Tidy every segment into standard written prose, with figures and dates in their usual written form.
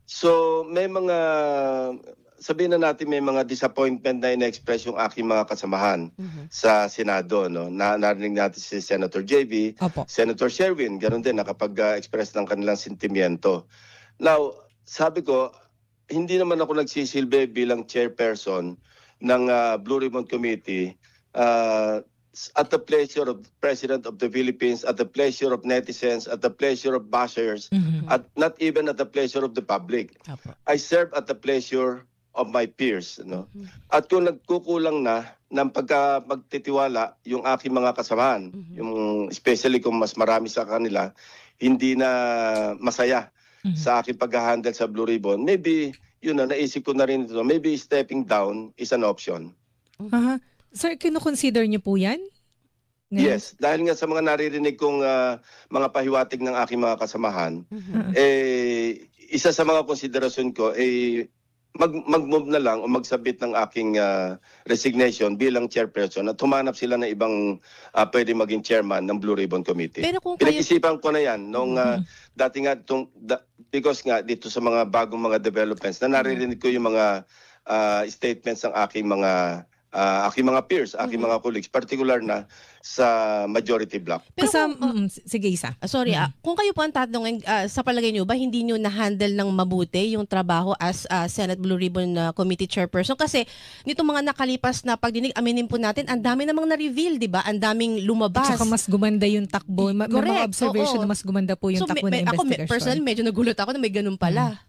So may mga, sabihin na natin may mga disappointment na in-express yung aking mga kasamahan sa Senado. No? Narinig natin si Senator JB, Opo. Senator Sherwin, ganoon din nakapag-express ng kanilang sentimiento. Now, sabi ko, hindi naman ako nagsisilbi bilang chairperson ng Blue Ribbon Committee at the pleasure of the President of the Philippines, at the pleasure of netizens, at the pleasure of bashers, at not even at the pleasure of the public. Opo. I serve at the pleasure of my peers. No? At kung nagkukulang na ng magtitiwala yung aking mga kasamahan, yung especially kung mas marami sa kanila, hindi na masaya sa aking pag-handle sa Blue Ribbon, maybe, yun na, naisip ko na rin ito, maybe stepping down is an option. Sir, kino-consider niyo po yan? Ngayon? Yes, dahil nga sa mga naririnig kong mga pahiwatig ng aking mga kasamahan, isa sa mga konsiderasyon ko ay mag-move na lang o magsabit ng aking resignation bilang chairperson at humanap sila ng ibang pwede maging chairman ng Blue Ribbon Committee. Pero kung kayo... Pinag-isipan ko na yan nung dati nga, because nga dito sa mga bagong mga developments na naririnig ko yung mga statements ng aking mga peers, aking mga colleagues, particular na sa majority bloc. Pero sige, isa. Sorry, kung kayo po ang tatanungin, sa palagay nyo ba hindi nyo na-handle ng mabuti yung trabaho as Senate Blue Ribbon Committee Chairperson? Kasi nitong mga nakalipas na pagdinig, aminin po natin, ang dami namang na-reveal, di ba? Ang daming lumabas. At saka mas gumanda yung takbo. May mga observation na mas gumanda po yung takbo ng investigation. Ako, personally, medyo nagulat ako na may ganun pala.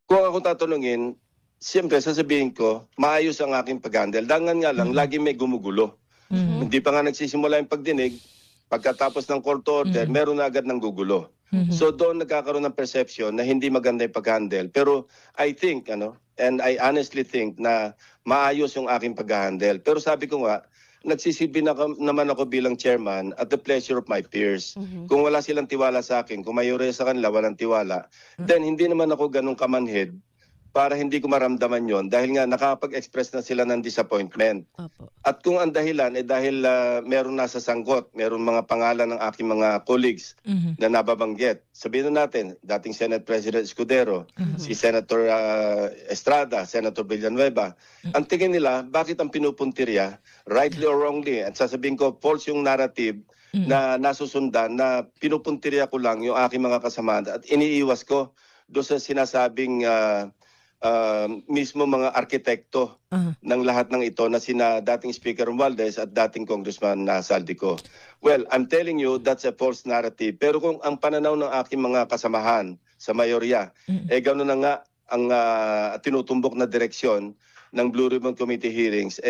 Kung ako tatanungin, siyempre, sasabihin ko, maayos ang aking pag-handle. Dangan nga lang, lagi may gumugulo. Hindi pa nga nagsisimula yung pagdinig, pagkatapos ng court order, meron na agad ng gugulo. So doon nagkakaroon ng perception na hindi maganda yung pag-handle. Pero I think, and I honestly think na maayos yung aking pag-handle. Pero sabi ko nga, nagsisilbi naman ako bilang chairman at the pleasure of my peers. Kung wala silang tiwala sa akin, kung mayroon sa kanila walang tiwala, then hindi naman ako ganun kamanhid para hindi ko maramdaman yon dahil nga nakapag-express na sila ng disappointment. At kung ang dahilan dahil meron nasa sangkot, meron mga pangalan ng aking mga colleagues na nababanggit. Sabihin na natin, dating Senate President Escudero, si Senator Estrada, Senator Villanueva. Ang tingin nila, bakit ang pinupuntirya, rightly or wrongly, at sasabihin ko, false yung narrative na nasusundan na pinupuntirya ko lang yung aking mga kasamahan at iniiwas ko doon sa sinasabing mismo mga arkitekto ng lahat ng ito na sina dating Speaker Romualdez at dating Congressman Saldico. Well, I'm telling you, that's a false narrative. Pero kung ang pananaw ng aking mga kasamahan sa mayorya, gano'n na nga ang tinutumbok na direksyon ng Blue Ribbon Committee hearings,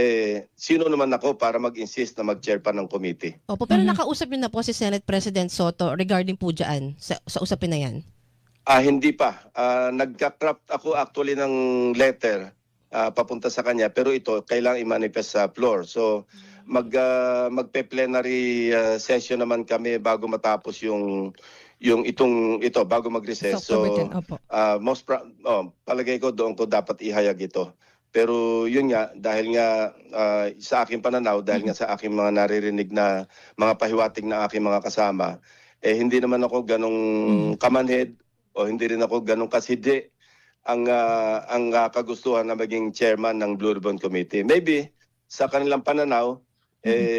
sino naman ako para mag-insist na mag-chair pa ng committee? Opo, pero nakausap niyo na po si Senate President Soto regarding po dyan sa usapin na yan? Hindi pa. Nagka-craft ako actually ng letter papunta sa kanya, pero ito kailangang i-manifest sa floor. So magpe-plenary session naman kami bago matapos yung ito bago mag-recess. So palagay ko doon ko dapat ihayag ito. Pero yun nga, dahil nga sa aking pananaw, dahil nga sa aking mga naririnig na mga pahiwatig na aking mga kasama, hindi naman ako ganong kamanhid o hindi rin ako ganun kasidi ang kagustuhan na maging chairman ng Blue Ribbon Committee. Maybe sa kanilang pananaw,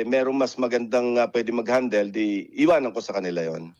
merong mas magandang pwede mag-handle, di iwanan ko sa kanila yon.